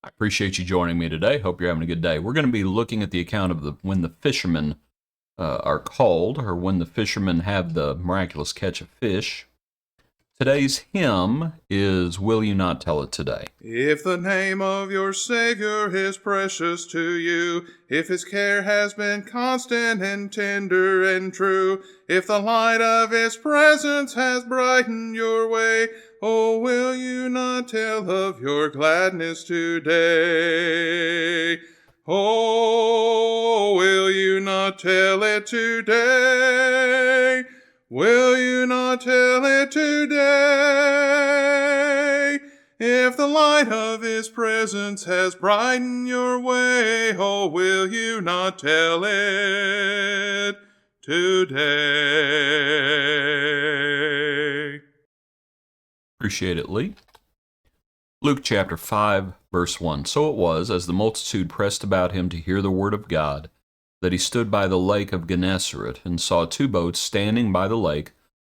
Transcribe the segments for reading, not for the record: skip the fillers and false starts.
I appreciate you joining me today. Hope you're having a good day. We're going to be looking at the account of when the fishermen are called, or when the fishermen have the miraculous catch of fish. Today's hymn is "Will You Not Tell It Today?" If the name of your Savior is precious to you, if his care has been constant and tender and true, if the light of his presence has brightened your way, oh, will you not tell of your gladness today? Oh, will you not tell it today? Will you not tell it today? If the light of his presence has brightened your way, oh, will you not tell it today? Appreciate it, Lee. Luke chapter 5, verse 1. So it was, as the multitude pressed about him to hear the word of God, that he stood by the lake of Gennesaret, and saw two boats standing by the lake,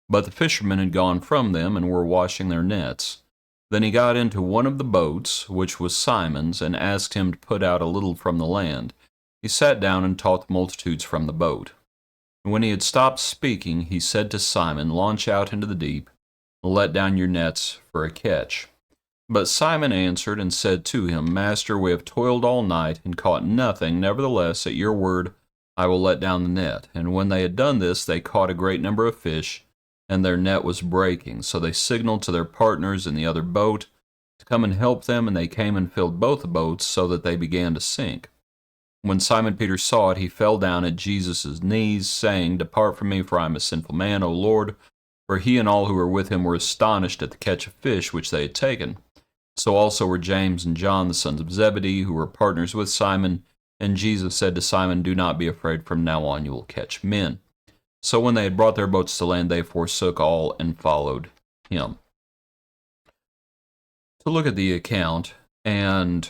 but the fishermen had gone from them, and were washing their nets. Then he got into one of the boats, which was Simon's, and asked him to put out a little from the land. He sat down and taught the multitudes from the boat. And when he had stopped speaking, he said to Simon, Launch out into the deep, and let down your nets for a catch. But Simon answered and said to him, Master, we have toiled all night and caught nothing. Nevertheless, at your word, I will let down the net. And when they had done this, they caught a great number of fish, and their net was breaking. So they signaled to their partners in the other boat to come and help them, and they came and filled both the boats, so that they began to sink. When Simon Peter saw it, he fell down at Jesus' knees, saying, Depart from me, for I am a sinful man, O Lord. For he and all who were with him were astonished at the catch of fish which they had taken. So also were James and John, the sons of Zebedee, who were partners with Simon. And Jesus said to Simon, Do not be afraid, from now on you will catch men. So when they had brought their boats to land, they forsook all and followed him. To look at the account, and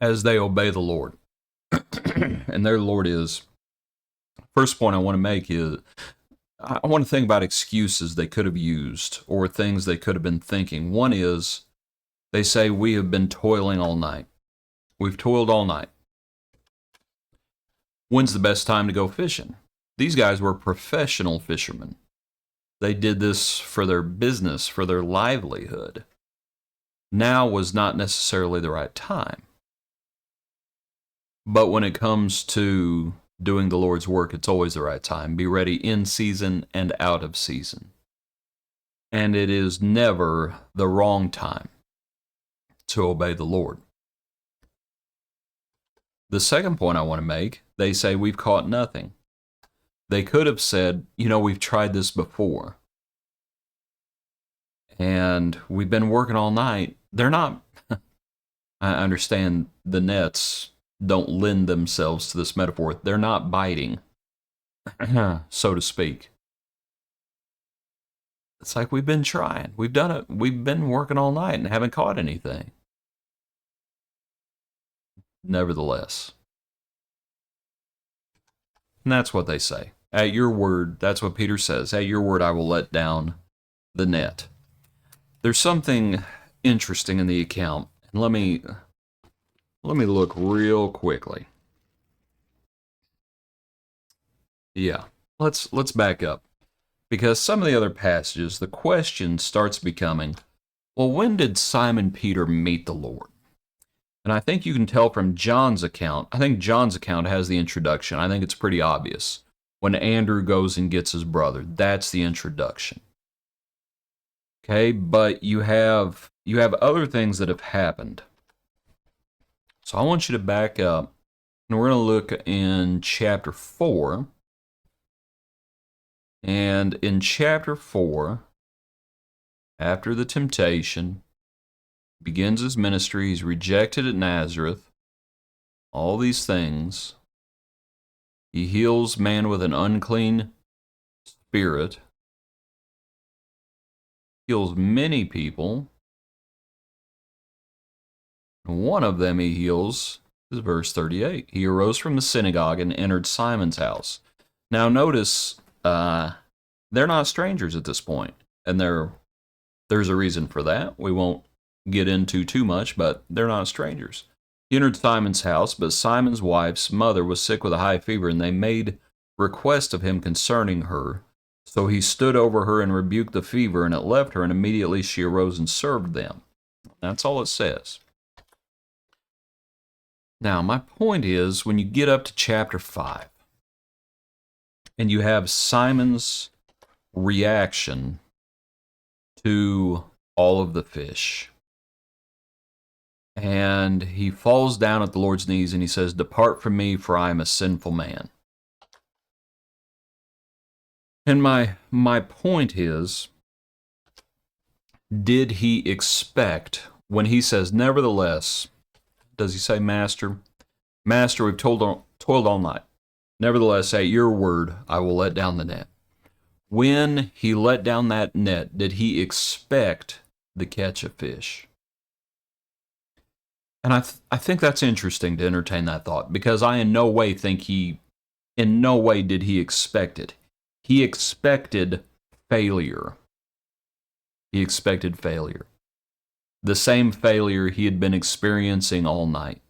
as they obey the Lord, and their Lord is, first point I want to make is, I want to think about excuses they could have used, or things they could have been thinking. One is, they say, we have been toiling all night. We've toiled all night. When's the best time to go fishing? These guys were professional fishermen. They did this for their business, for their livelihood. Now was not necessarily the right time. But when it comes to doing the Lord's work, it's always the right time. Be ready in season and out of season. And it is never the wrong time to obey the Lord. The second point I want to make, they say we've caught nothing. They could have said, we've tried this before. And we've been working all night. They're not, I understand the nets don't lend themselves to this metaphor. They're not biting, so to speak. It's like we've been trying. We've done it. We've been working all night and haven't caught anything. Nevertheless. And that's what they say. At your word, that's what Peter says. At your word, I will let down the net. There's something interesting in the account. And let me look real quickly. Yeah, let's back up. Because some of the other passages, the question starts becoming, well, when did Simon Peter meet the Lord? And I think you can tell from John's account. I think John's account has the introduction. I think it's pretty obvious. When Andrew goes and gets his brother, that's the introduction. Okay, but you have other things that have happened. So I want you to back up, and we're going to look in chapter 4. And in chapter 4, after the temptation, begins his ministry. He's rejected at Nazareth. All these things. He heals man with an unclean spirit. Heals many people. One of them he heals is verse 38. He arose from the synagogue and entered Simon's house. Now notice, they're not strangers at this point, and there's a reason for that. We won't get into too much, but they're not strangers. He entered Simon's house, but Simon's wife's mother was sick with a high fever, and they made request of him concerning her. So he stood over her and rebuked the fever, and it left her, and immediately she arose and served them. That's all it says. Now, my point is, when you get up to chapter 5, and you have Simon's reaction to all of the fish, and he falls down at the Lord's knees and he says, "Depart from me, for I am a sinful man." And my point is, did he expect, when he says, "Nevertheless," does he say, "Master, Master, we've toiled all night. Nevertheless, at your word, I will let down the net." When he let down that net, did he expect the catch of fish? And I think that's interesting to entertain that thought, because I in no way did he expect it. He expected failure. He expected failure. The same failure he had been experiencing all night.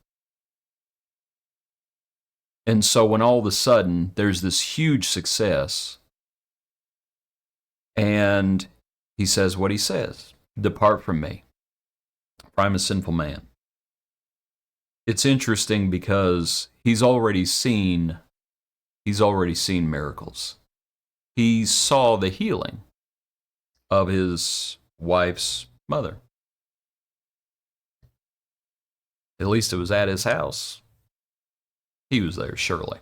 And so when all of a sudden there's this huge success, and he says what he says, "Depart from me, for I'm a sinful man." It's interesting because he's already seen miracles. He saw the healing of his wife's mother. At least it was at his house. He was there, surely.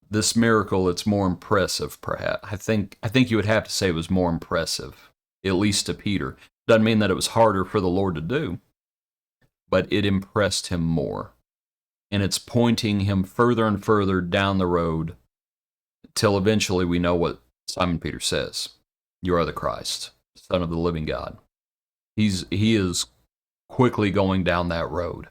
This miracle, it's more impressive, perhaps. I think you would have to say it was more impressive, at least to Peter. Doesn't mean that it was harder for the Lord to do, but it impressed him more. And it's pointing him further and further down the road till eventually we know what Simon Peter says. "You are the Christ, Son of the living God." He is quickly going down that road.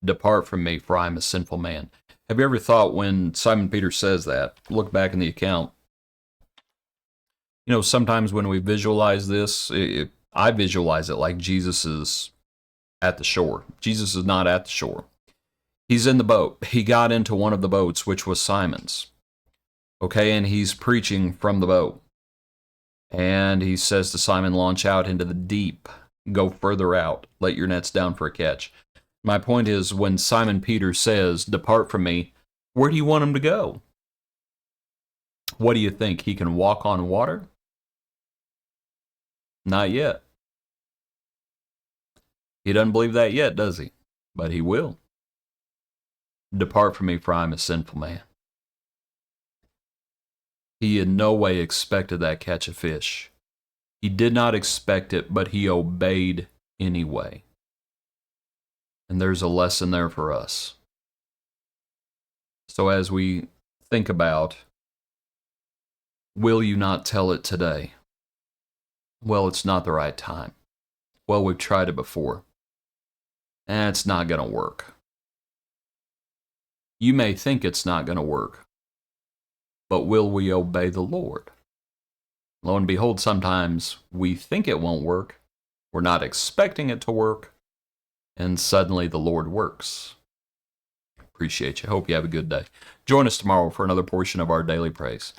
"Depart from me, for I am a sinful man." Have you ever thought, when Simon Peter says that, look back in the account, sometimes when we visualize this, I visualize it like Jesus is at the shore. Jesus is not at the shore. He's in the boat. He got into one of the boats, which was Simon's. Okay, and he's preaching from the boat. And he says to Simon, "Launch out into the deep. Go further out. Let your nets down for a catch." My point is, when Simon Peter says, "Depart from me," where do you want him to go? What do you think? He can walk on water? Not yet. He doesn't believe that yet, does he? But he will. "Depart from me, for I am a sinful man." He in no way expected that catch of fish. He did not expect it, but he obeyed anyway. And there's a lesson there for us. So as we think about, will you not tell it today? Well, it's not the right time. Well, we've tried it before. And it's not going to work. You may think it's not going to work, but will we obey the Lord? Lo and behold, sometimes we think it won't work. We're not expecting it to work. And suddenly the Lord works. Appreciate you. Hope you have a good day. Join us tomorrow for another portion of our daily praise.